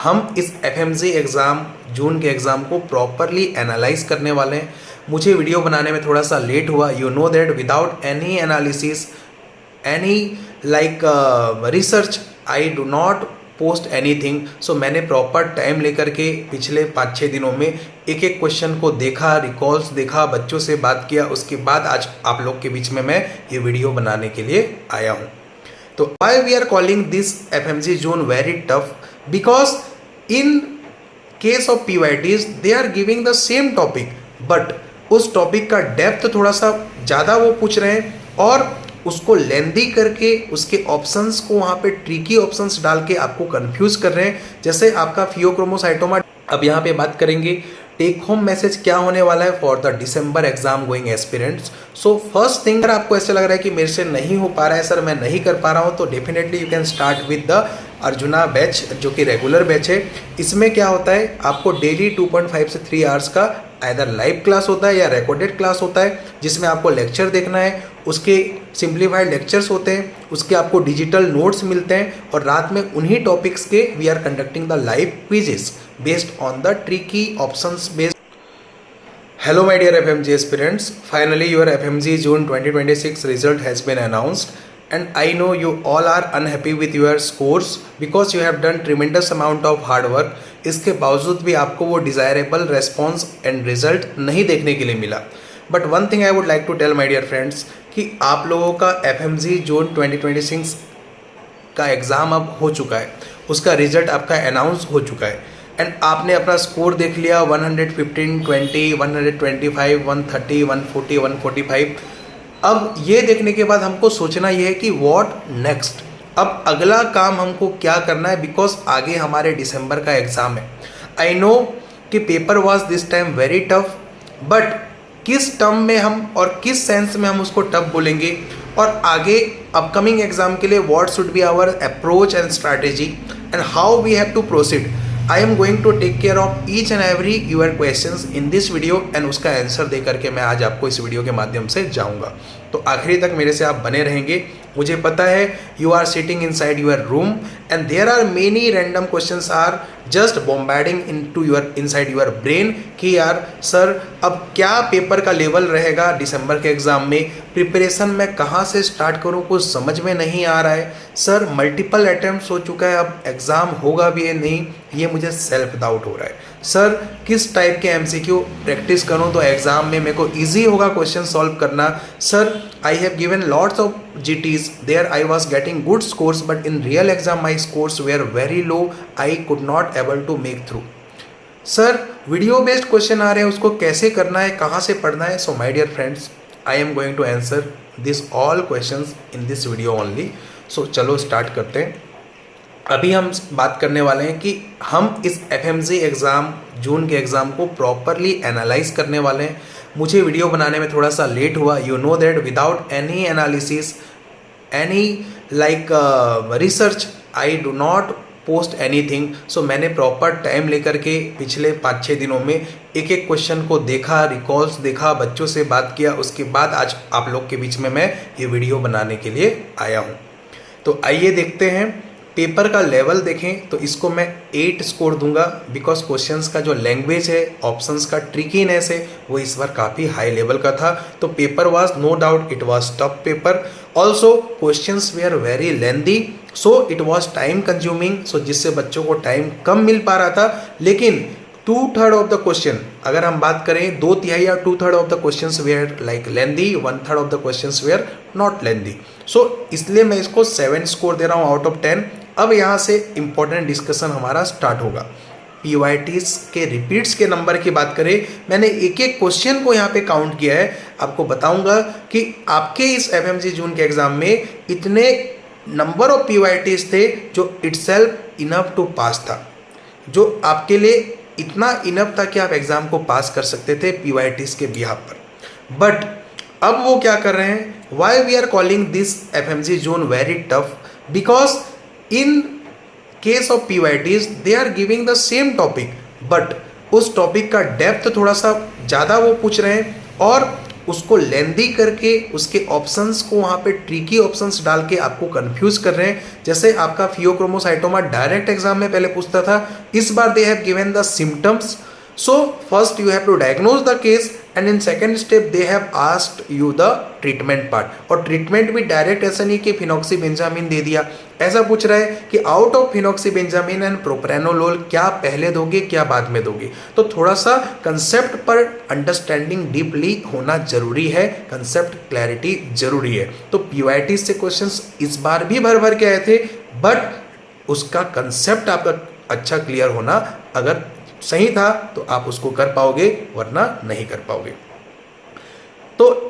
हम इस FMG exam जून के एग्ज़ाम को प्रॉपरली एनालाइज करने वाले हैं। मुझे वीडियो बनाने में थोड़ा सा लेट हुआ। You know that without any analysis any like research I do not post anything. So मैंने प्रॉपर टाइम लेकर के पिछले 5-6 दिनों में एक एक क्वेश्चन को देखा, रिकॉल्स देखा, बच्चों से बात किया, उसके बाद आज आप लोग के बीच में मैं ये वीडियो बनाने के लिए आया हूँ। तो why we are calling this FMG June very tough? Because in case of PYTs they are giving the same topic, but उस टॉपिक का डेप्थ थोड़ा सा ज़्यादा वो पूछ रहे हैं और उसको लेंदी करके उसके ऑप्शंस को वहाँ पे ट्रिकी ऑप्शंस डाल के आपको कंफ्यूज कर रहे हैं। जैसे आपका फियोक्रोमोसाइटोमा, अब यहाँ पे बात करेंगे टेक होम मैसेज क्या होने वाला है for the December exam going aspirants. So first thing, अगर आपको ऐसे लग रहा है कि मेरे से नहीं हो पा रहा है सर, मैं नहीं कर पा रहा हूँ, तो definitely you can start with the arjuna batch जो कि रेगुलर बैच है। इसमें क्या होता है, आपको डेली 2.5 से 3 आवर्स का आइदर लाइव क्लास होता है या रिकॉर्डेड क्लास होता है, जिसमें आपको लेक्चर देखना है, उसके सिंप्लीफाइड लेक्चर्स होते हैं, उसके आपको डिजिटल नोट्स मिलते हैं और रात में उन्हीं टॉपिक्स के we are conducting the live quizzes based on the tricky options based. Hello my dear FMG aspirants, finally your FMG June 2026 result has been announced and I know you all are unhappy with your scores because you have done tremendous amount of hard work. इसके बावजूद भी आपको वो desirable response and result नहीं देखने के लिए मिला। But one thing I would like to tell my dear friends कि आप लोगों का FMG जून 2026 का एग्ज़ाम अब हो चुका है, उसका रिजल्ट आपका अनाउंस हो चुका है एंड आपने अपना स्कोर देख लिया 115, 20, 125, 130, 140, 145। अब ये देखने के बाद हमको सोचना ये है कि व्हाट नेक्स्ट, अब अगला काम हमको क्या करना है, बिकॉज आगे हमारे दिसंबर का एग्ज़ाम है। आई नो कि paper was this time very tough, but किस टर्म में हम और किस सेंस में हम उसको टफ बोलेंगे और आगे अपकमिंग एग्जाम के लिए what should be our approach and strategy and how we have to proceed. I am going to take care of each and every your questions in this video and उसका answer दे करके मैं आज आपको इस video के माध्यम से जाऊंगा। तो आखिरी तक मेरे से आप बने रहेंगे। मुझे पता है you are sitting inside your room and there are many random questions are just bombarding into your inside your brain कि यार सर अब क्या पेपर का लेवल रहेगा दिसंबर के एग्ज़ाम में, प्रिपरेशन मैं कहाँ से स्टार्ट करूँ, कुछ समझ में नहीं आ रहा है सर, मल्टीपल अटैम्प्ट हो चुका है, अब एग्ज़ाम होगा भी या नहीं ये मुझे सेल्फ डाउट हो रहा है सर, किस टाइप के एमसीक्यू प्रैक्टिस करूं तो एग्ज़ाम में मेरे को इजी होगा क्वेश्चन सॉल्व करना sir. I have given lots of GTs there I was getting good scores but in real exam my scores were very low, I could not able to make through. Sir video based question आ रहे हैं, उसको कैसे करना है, कहाँ से पढ़ना है? So my dear friends, I am going to answer this all question in this video only. So चलो स्टार्ट करते हैं। अभी हम बात करने वाले हैं कि हम इस एफएमजी एग्ज़ाम जून के एग्ज़ाम को प्रॉपरली एनालाइज करने वाले हैं। मुझे वीडियो बनाने में थोड़ा सा लेट हुआ। You know that without any analysis any like research I do not post anything. So मैंने प्रॉपर टाइम लेकर के पिछले 5-6 दिनों में एक एक क्वेश्चन को देखा, रिकॉल्स देखा, बच्चों से बात किया, उसके बाद आज आप लोग के बीच में मैं ये वीडियो बनाने के लिए आया हूँ। तो आइए देखते हैं पेपर का लेवल देखें तो इसको मैं 8 स्कोर दूंगा बिकॉज क्वेश्चंस का जो लैंग्वेज है, ऑप्शंस का ट्रिकीनेस है वो इस बार काफ़ी हाई लेवल का था। तो paper was no doubt it was tough paper. Also questions were very lengthy so it was time consuming, so जिससे बच्चों को टाइम कम मिल पा रहा था। लेकिन 2/3 ऑफ द क्वेश्चन, अगर हम बात करें 2/3 या 2/3 of the questions were like lengthy, 1/3 of the questions were not lengthy. So इसलिए मैं इसको 7 स्कोर दे रहा हूँ आउट ऑफ 10। अब यहाँ से इंपॉर्टेंट डिस्कशन हमारा स्टार्ट होगा। पीवाईटीज के रिपीट्स के नंबर की बात करें, मैंने एक एक क्वेश्चन को यहाँ पे काउंट किया है। आपको बताऊंगा कि आपके इस एफएमजी जून के एग्जाम में इतने नंबर ऑफ पीवाईटीज थे जो इटसेल्फ इनफ टू पास था, जो आपके लिए इतना इनफ था कि आप एग्जाम को पास कर सकते थे पीवाईटीज के बिहाफ पर। बट अब वो क्या कर रहे हैं, why we are calling this FMG June very tough? Because in case of PYTs they are giving the same topic, but उस टॉपिक का डेप्थ थोड़ा सा ज़्यादा वो पूछ रहे हैं और उसको लेंदी करके उसके ऑप्शंस को वहाँ पे ट्रिकी ऑप्शंस डाल के आपको कंफ्यूज कर रहे हैं। जैसे आपका फियोक्रोमोसाइटोमा डायरेक्ट एग्जाम में पहले पूछता था, इस बार they have given the symptoms. So first you have to diagnose the case and in second step they have asked you the treatment part। और ट्रीटमेंट भी डायरेक्ट ऐसा नहीं कि फिनॉक्सीबेंजामिन दे दिया, ऐसा पूछ रहा है कि आउट ऑफ फिनॉक्सीबेंजामिन एंड प्रोप्रानोलोल क्या पहले दोगे क्या बाद में दोगे। तो थोड़ा सा कंसेप्ट पर अंडरस्टैंडिंग डीपली होना जरूरी है, कंसेप्ट क्लैरिटी जरूरी है। तो पीवाईटी से क्वेश्चंस इस बार भी भर भर के आए थे, बट उसका कंसेप्ट आपका अच्छा क्लियर होना अगर सही था तो आप उसको कर पाओगे, वरना नहीं कर पाओगे। तो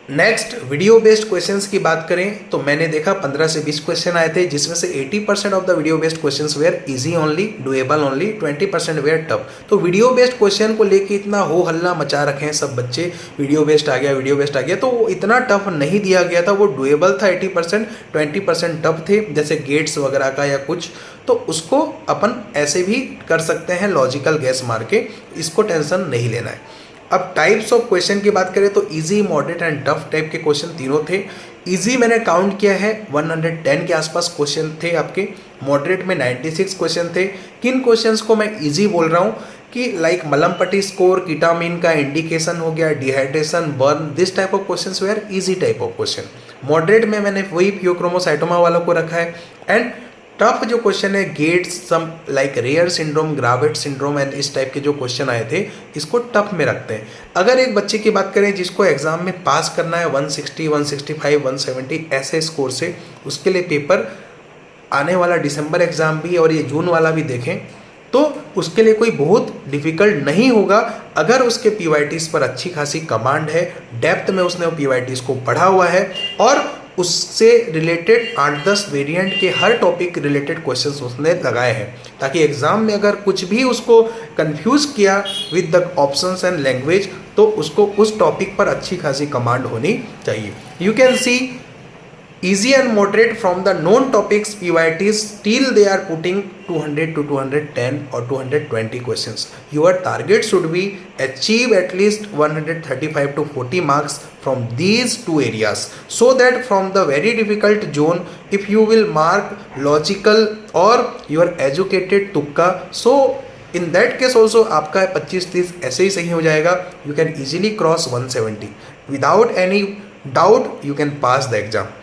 नेक्स्ट वीडियो बेस्ड क्वेश्चंस की बात करें तो मैंने देखा 15 से 20 क्वेश्चन आए थे, जिसमें से 80% of the video based questions were easy only, doable only, 20% were tough. तो वीडियो बेस्ड क्वेश्चन को लेके इतना हो हल्ला मचा रखे हैं सब बच्चे, वीडियो बेस्ड आ गया, वीडियो बेस्ड आ गया, तो वो इतना टफ नहीं दिया गया था, वो डुएबल था 80%, 20% टफ थे, जैसे गेट्स वगैरह का या कुछ, तो उसको अपन ऐसे भी कर सकते हैं लॉजिकल गैस मार के, इसको टेंशन नहीं लेना है। अब टाइप्स ऑफ क्वेश्चन की बात करें तो easy, moderate and tough type के क्वेश्चन तीनों थे। इजी मैंने काउंट किया है 110 के आसपास क्वेश्चन थे आपके, मॉडरेट में 96 क्वेश्चन थे। किन क्वेश्चंस को मैं इजी बोल रहा हूँ कि लाइक मलम पट्टी स्कोर, कीटामिन का इंडिकेशन हो गया, dehydration, burn, this type of questions were easy type of question. Moderate में मैंने वही फियोक्रोमोसाइटोमा वालों को रखा है। एंड टफ जो क्वेश्चन है gets, some like rare syndrome, ग्रावेट सिंड्रोम एंड इस टाइप के जो क्वेश्चन आए थे, इसको टफ में रखते हैं। अगर एक बच्चे की बात करें जिसको एग्जाम में पास करना है 160, 165, 170 ऐसे स्कोर से, उसके लिए पेपर आने वाला दिसंबर एग्जाम भी और ये जून वाला भी देखें तो उसके लिए कोई बहुत डिफिकल्ट नहीं होगा, अगर उसके पीवाईटीज पर अच्छी खासी कमांड है, डेप्थ में उसने पीवाईटीज को पढ़ा हुआ है और उससे रिलेटेड 8-10 वेरिएंट के हर टॉपिक रिलेटेड क्वेश्चंस उसने लगाए हैं, ताकि एग्जाम में अगर कुछ भी उसको कंफ्यूज किया with the options and language तो उसको उस टॉपिक पर अच्छी खासी कमांड होनी चाहिए। You can see easy and moderate from the known topics PYTs till they are putting 200 to 210 or 220 questions. Your target should be achieve at least 135 to 40 marks from these two areas, so that from the very difficult zone if you will mark logical or you are educated tukka, so in that case also आपका 25-30 ऐसे ही सही हो जाएगा। You can easily cross 170 without any doubt, you can pass the exam।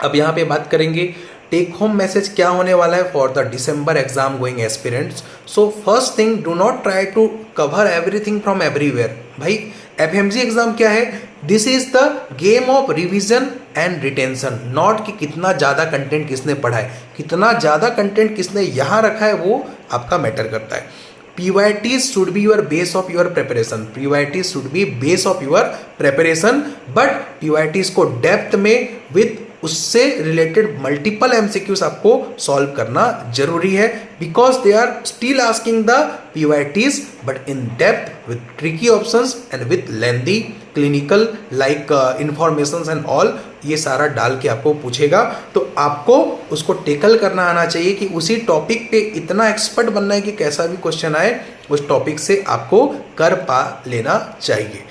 अब यहाँ पे बात करेंगे टेक होम मैसेज क्या होने वाला है for the December exam going aspirants. So first thing, do not try to cover everything from everywhere. भाई एफएमजी एग्जाम क्या है, this is the game of revision and retention, not कि कितना ज़्यादा कंटेंट किसने पढ़ा है, कितना ज़्यादा कंटेंट किसने यहाँ रखा है वो आपका मैटर करता है। PYTs should be your base of your preparation, PYTs should be base of your preparation, but PYTs को डेप्थ में विद उससे रिलेटेड मल्टीपल MCQs आपको सॉल्व करना जरूरी है, because they are still asking the PYTs but in depth with tricky options and with lengthy clinical like informations and all, ये सारा डाल के आपको पूछेगा। तो आपको उसको टेकल करना आना चाहिए कि उसी टॉपिक पे इतना एक्सपर्ट बनना है कि कैसा भी क्वेश्चन आए उस टॉपिक से आपको कर पा लेना चाहिए।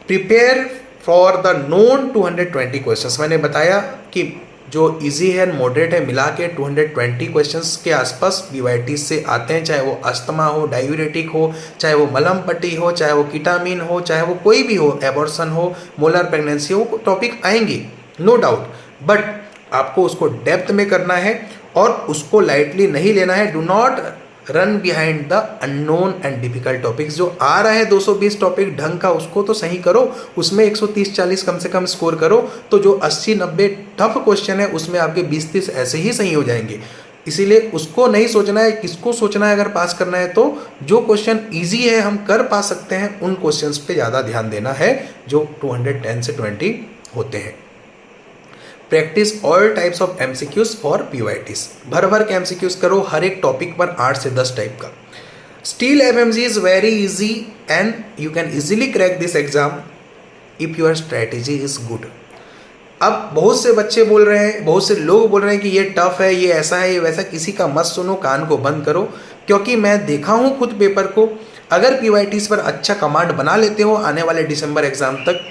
Prepare for the known 220 questions. मैंने बताया कि जो इजी है मॉडरेट है मिला के 220 क्वेश्चंस के आसपास PYT से आते हैं, चाहे वो अस्थमा हो, डायूरेटिक हो, चाहे वो मलम पट्टी हो, चाहे वो कीटामिन हो, चाहे वो कोई भी हो, एबॉर्शन हो, मोलर प्रेगनेंसी हो, टॉपिक आएंगे नो डाउट, बट आपको उसको डेप्थ में करना है और उसको लाइटली नहीं लेना है। Do not run behind the unknown and difficult topics. जो आ रहा है 220 टॉपिक ढंग का उसको तो सही करो, उसमें 130-40 कम से कम स्कोर करो, तो जो 80-90 टफ क्वेश्चन है उसमें आपके 20-30 ऐसे ही सही हो जाएंगे। इसीलिए उसको नहीं सोचना है, किसको सोचना है अगर पास करना है तो जो क्वेश्चन ईजी है हम कर पा सकते हैं उन क्वेश्चंस पे ज़्यादा ध्यान देना है जो 210 से 20 होते हैं। Practice all types of MCQs for PYTs। भर भर के MCQs करो हर एक टॉपिक पर 8 से 10 टाइप का। Still FMG is very easy and you can easily crack this exam if your strategy is good. अब बहुत से बच्चे बोल रहे हैं, बहुत से लोग बोल रहे हैं कि ये टफ है, ये ऐसा है, ये वैसा, किसी का मत सुनो, कान को बंद करो, क्योंकि मैं देखा हूँ खुद पेपर को। अगर PYTs पर अच्छा कमांड बना लेते हो आने वाले दिसंबर एग्जाम तक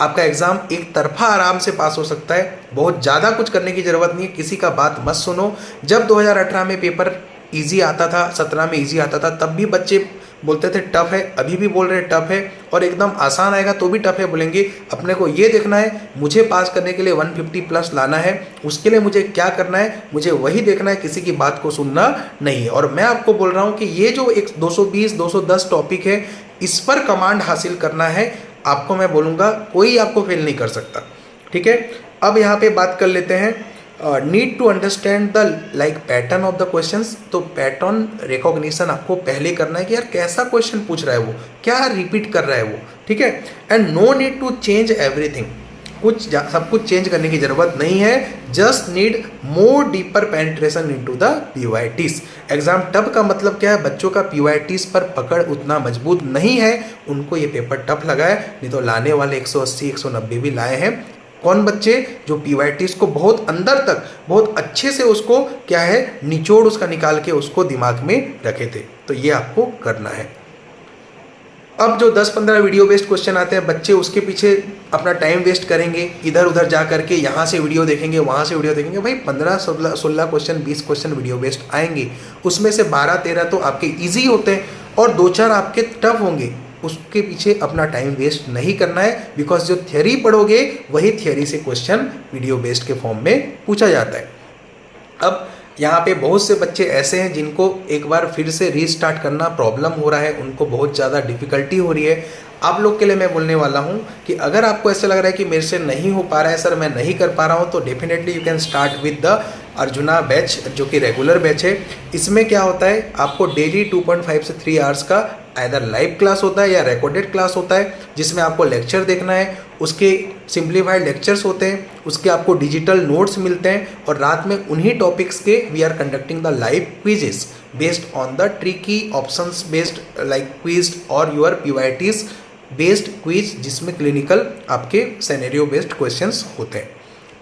आपका एग्ज़ाम एक तरफा आराम से पास हो सकता है। बहुत ज़्यादा कुछ करने की ज़रूरत नहीं है, किसी का बात मत सुनो। जब 2018 में पेपर इजी आता था, 17 में इजी आता था, तब भी बच्चे बोलते थे टफ है, अभी भी बोल रहे हैं टफ है, और एकदम आसान आएगा तो भी टफ है बोलेंगे। अपने को ये देखना है, मुझे पास करने के लिए 150 प्लस लाना है, उसके लिए मुझे क्या करना है, मुझे वही देखना है, किसी की बात को सुनना नहीं है। और मैं आपको बोल रहा हूँ कि ये जो एक 220 210 टॉपिक है, इस पर कमांड हासिल करना है आपको। मैं बोलूँगा कोई आपको फेल नहीं कर सकता, ठीक है। अब यहाँ पे बात कर लेते हैं need to understand the like pattern of the questions. तो पैटर्न रिकॉग्निशन आपको पहले करना है कि यार कैसा क्वेश्चन पूछ रहा है वो, क्या रिपीट कर रहा है वो, ठीक है। And no need to change everything, सब कुछ चेंज करने की जरूरत नहीं है, just need more deeper penetration into the PYTs. Exam tough का मतलब क्या है, बच्चों का पीवाईटीज पर पकड़ उतना मजबूत नहीं है, उनको ये पेपर टफ लगा है। नहीं तो लाने वाले 180 190 भी लाए हैं। कौन बच्चे जो पीवाईटीज को बहुत अंदर तक बहुत अच्छे से उसको क्या है निचोड़ उसका निकाल के उसको दिमाग में रखे थे। तो ये आपको करना है। अब जो 10-15 वीडियो बेस्ड क्वेश्चन आते हैं, बच्चे उसके पीछे अपना टाइम वेस्ट करेंगे, इधर उधर जा करके यहाँ से वीडियो देखेंगे, वहाँ से वीडियो देखेंगे। भाई 15-16 क्वेश्चन 20 क्वेश्चन वीडियो बेस्ड आएंगे, उसमें से 12-13 तो आपके ईजी होते हैं और 2-4 आपके टफ होंगे। उसके पीछे अपना टाइम वेस्ट नहीं करना है, बिकॉज जो थियरी पढ़ोगे वही थियरी से क्वेश्चन वीडियो बेस्ड के फॉर्म में पूछा जाता है। अब यहाँ पे बहुत से बच्चे ऐसे हैं जिनको एक बार फिर से रीस्टार्ट करना प्रॉब्लम हो रहा है, उनको बहुत ज़्यादा डिफिकल्टी हो रही है। आप लोग के लिए मैं बोलने वाला हूँ कि अगर आपको ऐसा लग रहा है कि मेरे से नहीं हो पा रहा है सर, मैं नहीं कर पा रहा हूँ, तो definitely you can start with the arjuna batch, जो कि रेगुलर बैच है। इसमें क्या होता है, आपको डेली 2.5 से 3 आवर्स का आइदर लाइव क्लास होता है या रिकॉर्डेड क्लास होता है, जिसमें आपको लेक्चर देखना है, उसके सिंप्लीफाइड लेक्चर्स होते हैं, उसके आपको डिजिटल नोट्स मिलते हैं, और रात में उन्हीं टॉपिक्स के we are conducting the live quizzes based on the tricky options based like quiz और योर पीवाईटीज बेस्ड क्विज, जिसमें क्लिनिकल आपके सिनेरियो बेस्ड क्वेश्चंस होते हैं।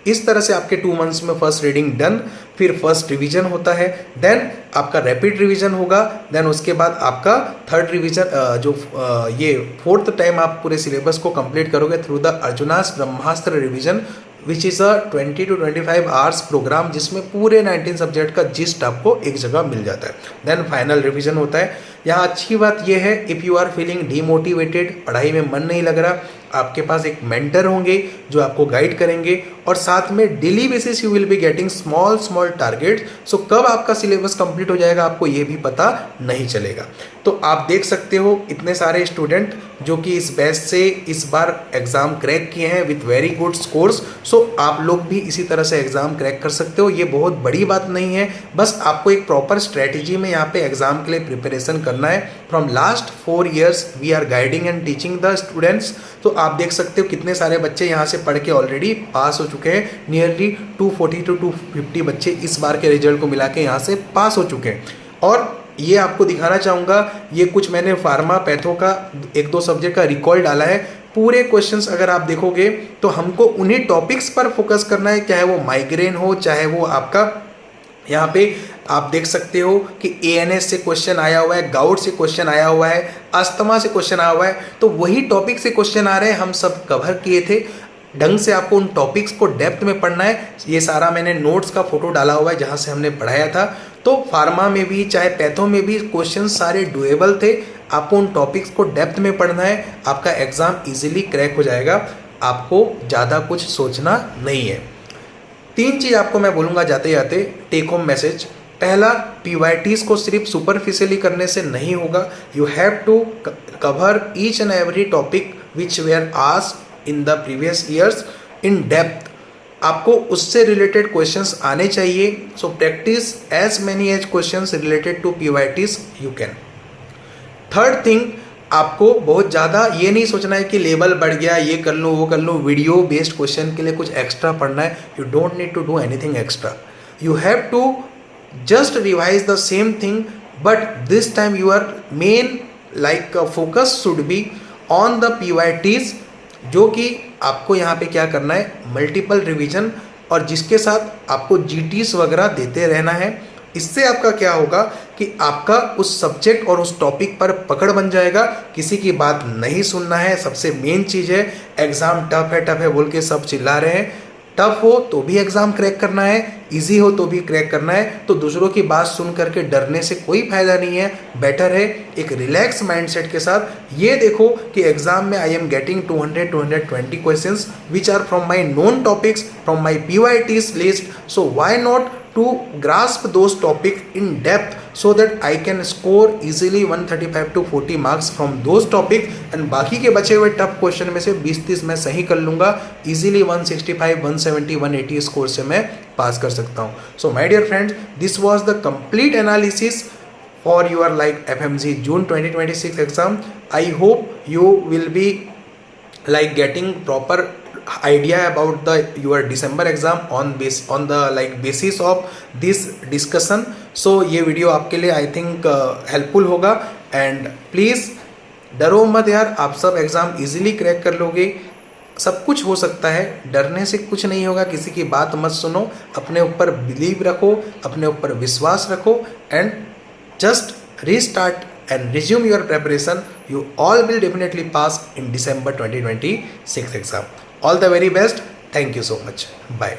इस तरह से आपके 2 मंथ्स में फर्स्ट रीडिंग डन, फिर फर्स्ट रिवीजन होता है, देन आपका रैपिड रिवीजन होगा, देन उसके बाद आपका थर्ड रिवीजन ये 4th टाइम आप पूरे सिलेबस को कंप्लीट करोगे through the Arjuna's Brahmastra revision, which is a 20 to 25 hours programme, जिसमें पूरे 19 सब्जेक्ट का जिस्ट आपको एक जगह मिल जाता है। देन फाइनल रिवीजन होता है। यहाँ अच्छी बात यह है, if you are feeling demotivated, पढ़ाई में मन नहीं लग रहा, आपके पास एक मेंटर होंगे जो आपको गाइड करेंगे, और साथ में daily basis you will be getting small targets. So कब आपका सिलेबस कंप्लीट हो जाएगा आपको ये भी पता नहीं चलेगा। तो आप देख सकते हो इतने सारे स्टूडेंट जो कि इस बैच से इस बार एग्ज़ाम क्रैक किए हैं विथ वेरी गुड स्कोर्स। सो आप लोग भी इसी तरह से एग्ज़ाम क्रैक कर सकते हो, ये बहुत बड़ी बात नहीं है। बस आपको एक प्रॉपर स्ट्रेटेजी में यहाँ पे एग्ज़ाम के लिए प्रिपरेशन करना है। From last 4 years we are guiding and teaching the students. तो आप देख सकते हो कितने सारे बच्चे यहाँ से पढ़ के ऑलरेडी पास हो चुके हैं। नियरली 240 to 250 बच्चे इस बार के रिजल्ट को मिला के यहाँ से पास हो चुके हैं। और ये आपको दिखाना चाहूँगा, ये कुछ मैंने फार्मा पैथो का 1-2 सब्जेक्ट का रिकॉल डाला है। पूरे क्वेश्चंस अगर आप देखोगे तो हमको उन्हीं टॉपिक्स पर फोकस करना है, चाहे वो माइग्रेन हो, चाहे वो आपका यहाँ पे आप देख सकते हो कि ANS से क्वेश्चन आया हुआ है, गाउट से क्वेश्चन आया हुआ है, अस्थमा से क्वेश्चन आया हुआ है। तो वही टॉपिक से क्वेश्चन आ रहे हैं, हम सब कवर किए थे। ढंग से आपको उन टॉपिक्स को डेप्थ में पढ़ना है। ये सारा मैंने नोट्स का फोटो डाला हुआ है जहाँ से हमने पढ़ाया था। तो फार्मा में भी चाहे पैथो में भी क्वेश्चन सारे डुएबल थे। आपको उन टॉपिक्स को डेप्थ में पढ़ना है, आपका एग्ज़ाम इजीली क्रैक हो जाएगा, आपको ज़्यादा कुछ सोचना नहीं है। 3 चीज़ आपको मैं बोलूँगा जाते जाते, टेक होम मैसेज। पहला, पीवाईटीज को सिर्फ सुपरफिशियली करने से नहीं होगा, you have to cover each and every topic which were asked in the previous years in depth. आपको उससे रिलेटेड क्वेश्चंस आने चाहिए। So practice as many as questions related to PYTs you can. Third thing, आपको बहुत ज़्यादा ये नहीं सोचना है कि लेवल बढ़ गया, ये कर लूँ वो कर लूँ, वीडियो बेस्ड क्वेश्चन के लिए कुछ एक्स्ट्रा पढ़ना है। You don't need to do anything extra, you have to just revise the same thing, but this time your main focus should be on the PYTs, जो कि आपको यहाँ पे क्या करना है, मल्टीपल रिवीजन, और जिसके साथ आपको GTs वगैरह देते रहना है। इससे आपका क्या होगा कि आपका उस सब्जेक्ट और उस टॉपिक पर पकड़ बन जाएगा, किसी की बात नहीं सुनना है। सबसे मेन चीज़ है, एग्ज़ाम टफ है बोल के सब चिल्ला रहे हैं। टफ हो तो भी एग्ज़ाम क्रैक करना है, इजी हो तो भी क्रैक करना है। तो दूसरों की बात सुन करके डरने से कोई फायदा नहीं है। बेटर है एक रिलैक्स माइंडसेट के साथ ये देखो कि एग्जाम में I am getting 200-220 questions which are from my known topics from my PYTs list. So why not to grasp those topic in depth so that I can score easily 135 to 40 marks from those topic and बाकी के बचे हुए tough question में से 20-30 मैं सही कर लूँगा, easily 165, 170, 180 स्कोर से मैं पास कर सकता हूँ। So my dear friends, this was the complete analysis for your like FMG June 2026 exam. I hope you will be like getting proper idea about the your December exam on the like basis of this discussion. So ये video आपके लिए I think helpful होगा and please डरो मत यार, आप सब exam easily crack कर लोगे। सब कुछ हो सकता है, डरने से कुछ नहीं होगा। किसी की बात मत सुनो, अपने ऊपर बिलीव रखो, अपने ऊपर विश्वास रखो and just restart and resume your preparation. You all will definitely pass in December 2026 exam. All the very best. Thank you so much. Bye.